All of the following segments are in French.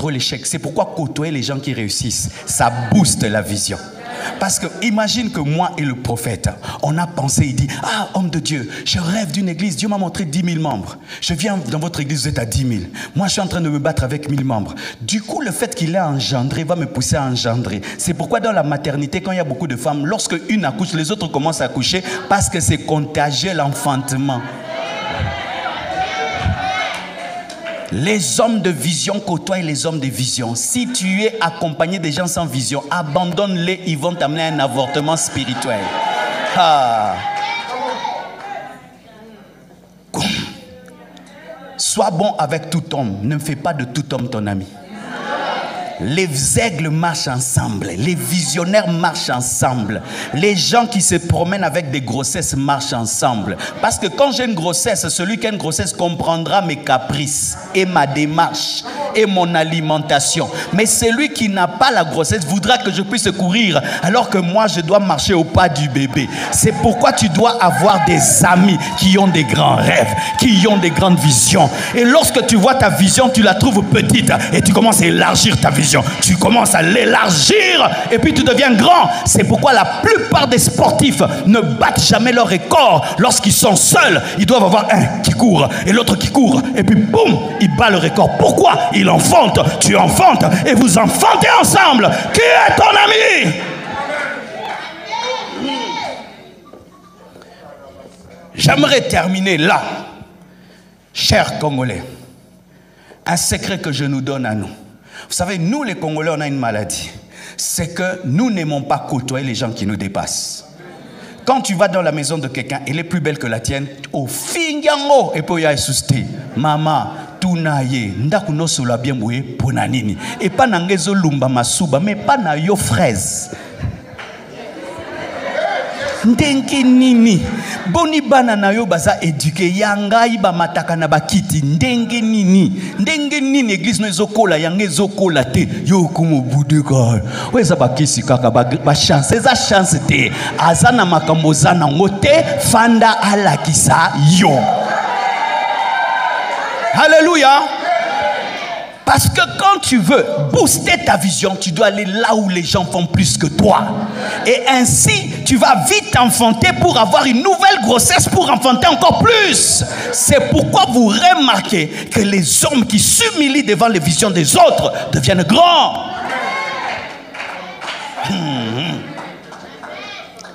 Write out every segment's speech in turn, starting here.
trop l'échec. C'est pourquoi côtoyer les gens qui réussissent, ça booste la vision. Parce que imagine que moi et le prophète, on a pensé, il dit, ah, homme de Dieu, je rêve d'une église, Dieu m'a montré 10 000 membres. Je viens dans votre église, vous êtes à 10 000. Moi, je suis en train de me battre avec 1000 membres. Du coup, le fait qu'il ait engendré va me pousser à engendrer. C'est pourquoi dans la maternité, quand il y a beaucoup de femmes, lorsque une accouche, les autres commencent à accoucher parce que c'est contagieux l'enfantement. Les hommes de vision côtoient les hommes de vision. Si tu es accompagné des gens sans vision, abandonne-les, ils vont t'amener à un avortement spirituel. Ah. Sois bon avec tout homme, ne fais pas de tout homme ton ami. Les aigles marchent ensemble, les visionnaires marchent ensemble, les gens qui se promènent avec des grossesses marchent ensemble. Parce que quand j'ai une grossesse, celui qui a une grossesse comprendra mes caprices et ma démarche et mon alimentation. Mais celui qui n'a pas la grossesse voudra que je puisse courir alors que moi je dois marcher au pas du bébé. C'est pourquoi tu dois avoir des amis qui ont des grands rêves, qui ont des grandes visions. Et lorsque tu vois ta vision, tu la trouves petite et tu commences à élargir ta vision. Tu commences à l'élargir et puis tu deviens grand. C'est pourquoi la plupart des sportifs ne battent jamais leur record. Lorsqu'ils sont seuls, ils doivent avoir un qui court et l'autre qui court. Et puis boum, il bat le record. Pourquoi? Il enfante, tu enfantes et vous enfantez ensemble. Qui est ton ami? J'aimerais terminer là. Chers Congolais, un secret que je nous donne à nous. Vous savez, nous les Congolais, on a une maladie. C'est que nous n'aimons pas côtoyer les gens qui nous dépassent. Quand tu vas dans la maison de quelqu'un, elle est plus belle que la tienne, au fingango, et puis il y a susté. Maman, tunaye, ndakuno sola bien boué, ponanini. Et pas nangezo lumba masuba, mais pas na yo fraise. Ndenge nini boni bana na yo baza éduqué yanga iba mataka na bakiti ndenge nini église no ezokola yanga ezokola te yo kumu budeka weza bakisi kaka ba chance eza chance te azana makambo zana ngote fanda alakisa yo. Alléluia. Parce que quand tu veux booster ta vision, tu dois aller là où les gens font plus que toi. Et ainsi, tu vas vite enfanter pour avoir une nouvelle grossesse pour enfanter encore plus. C'est pourquoi vous remarquez que les hommes qui s'humilient devant les visions des autres deviennent grands.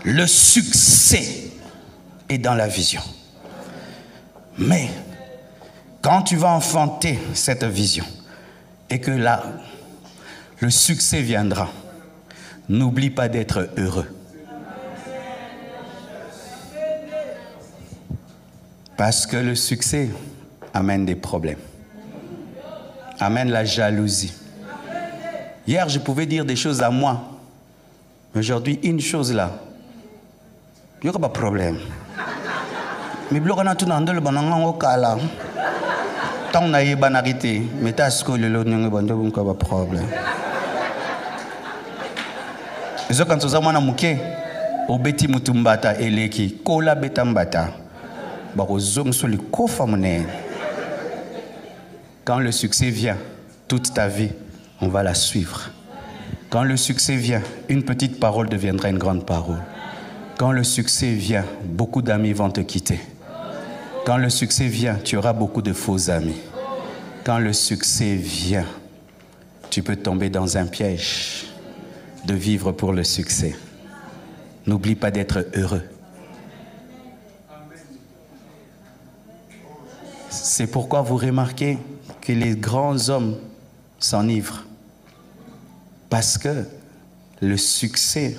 Le succès est dans la vision. Mais quand tu vas enfanter cette vision, et que là, le succès viendra. N'oublie pas d'être heureux. Parce que le succès amène des problèmes. Amène la jalousie. Hier, je pouvais dire des choses à moi. Aujourd'hui, une chose là. Il n'y a pas de problème. Mais il y a tout le monde tant na yeba narité mais ta sko le longo bando bunka ba problème ezo quand oza mwana muke obeti mutumbata eleki kola betambata ba kozong so le kofa monene. Quand le succès vient, toute ta vie on va la suivre. Quand le succès vient, une petite parole deviendra une grande parole. Quand le succès vient, beaucoup d'amis vont te quitter. Quand le succès vient, tu auras beaucoup de faux amis. Quand le succès vient, tu peux tomber dans un piège de vivre pour le succès. N'oublie pas d'être heureux. C'est pourquoi vous remarquez que les grands hommes s'enivrent. Parce que le succès,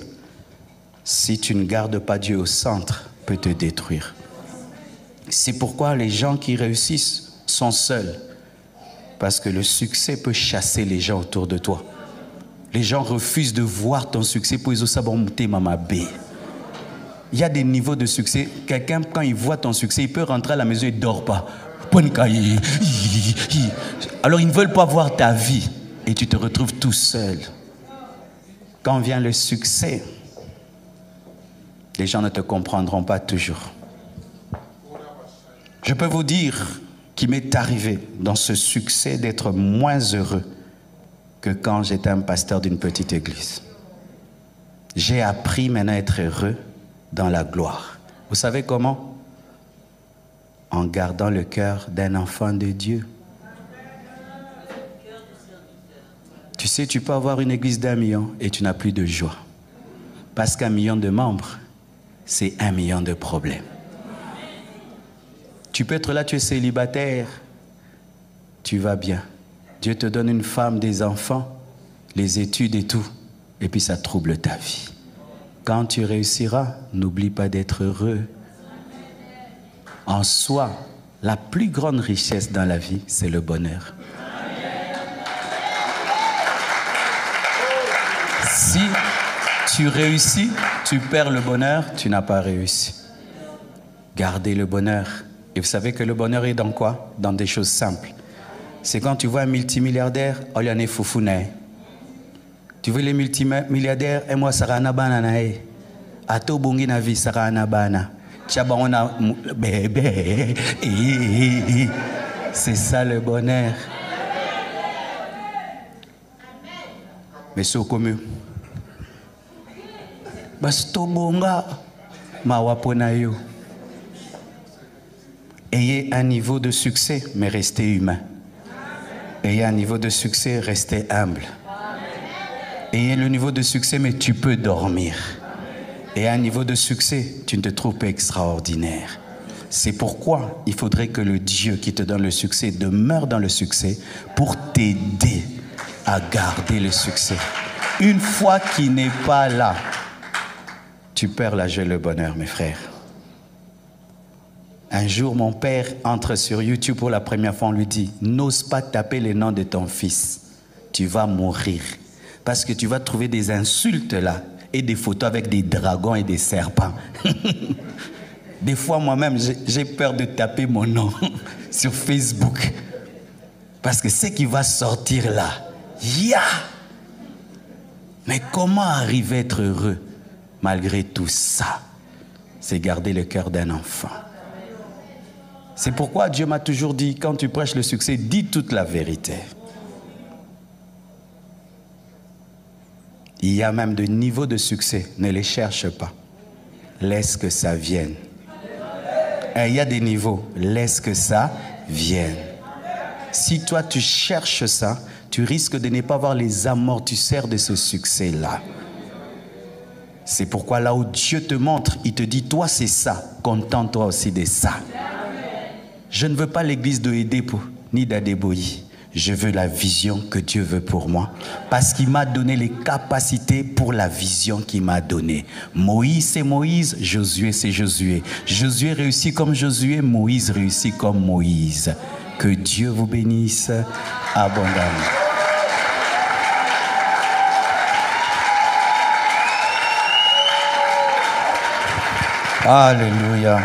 si tu ne gardes pas Dieu au centre, peut te détruire. C'est pourquoi les gens qui réussissent sont seuls. Parce que le succès peut chasser les gens autour de toi. Les gens refusent de voir ton succès pour ils osent monter mamabé. Il y a des niveaux de succès. Quelqu'un, quand il voit ton succès, il peut rentrer à la maison et ne dort pas. Alors ils ne veulent pas voir ta vie. Et tu te retrouves tout seul. Quand vient le succès, les gens ne te comprendront pas toujours. Je peux vous dire qu'il m'est arrivé dans ce succès d'être moins heureux que quand j'étais un pasteur d'une petite église. J'ai appris maintenant à être heureux dans la gloire. Vous savez comment? En gardant le cœur d'un enfant de Dieu. Tu sais, tu peux avoir une église d'1 million et tu n'as plus de joie. Parce qu'1 million de membres, c'est 1 million de problèmes. Tu peux être là, tu es célibataire, tu vas bien. Dieu te donne une femme, des enfants, les études et tout, et puis ça trouble ta vie. Quand tu réussiras, n'oublie pas d'être heureux. En soi, la plus grande richesse dans la vie, c'est le bonheur. Si tu réussis, tu perds le bonheur, tu n'as pas réussi. Gardez le bonheur. Et vous savez que le bonheur est dans quoi? Dans des choses simples. C'est quand tu vois un multimilliardaire, oh, il y en a foufoune. Tu vois les multimilliardaires, et moi, sarana banana. Ato bongi na vie, sarana banana. Tchabana bébé. C'est ça le bonheur. Mais c'est comme Basto bonga mawaponayo. Ayez un niveau de succès, mais restez humain. Ayez un niveau de succès, restez humble. Ayez le niveau de succès, mais tu peux dormir. Ayez un niveau de succès, tu ne te trouves pas extraordinaire. C'est pourquoi il faudrait que le Dieu qui te donne le succès demeure dans le succès pour t'aider à garder le succès. Une fois qu'il n'est pas là, tu perds la joie et le bonheur, mes frères. Un jour, mon père entre sur YouTube pour la première fois, on lui dit « N'ose pas taper les noms de ton fils, tu vas mourir. Parce que tu vas trouver des insultes là et des photos avec des dragons et des serpents. » Des fois, moi-même, j'ai peur de taper mon nom sur Facebook. Parce que ce qui va sortir là, Mais comment arriver à être heureux malgré tout ça? C'est garder le cœur d'un enfant. C'est pourquoi Dieu m'a toujours dit, quand tu prêches le succès, dis toute la vérité. Il y a même de niveaux de succès, ne les cherche pas. Laisse que ça vienne. Et il y a des niveaux, laisse que ça vienne. Si toi tu cherches ça, tu risques de ne pas avoir les amortisseurs de ce succès-là. C'est pourquoi là où Dieu te montre, il te dit, toi c'est ça, contente-toi aussi de ça. Je ne veux pas l'église de Edepo, ni d'Adeboyi. Je veux la vision que Dieu veut pour moi. Parce qu'il m'a donné les capacités pour la vision qu'il m'a donnée. Moïse, c'est Moïse. Josué, c'est Josué. Josué réussit comme Josué. Moïse réussit comme Moïse. Que Dieu vous bénisse abondamment. Alléluia.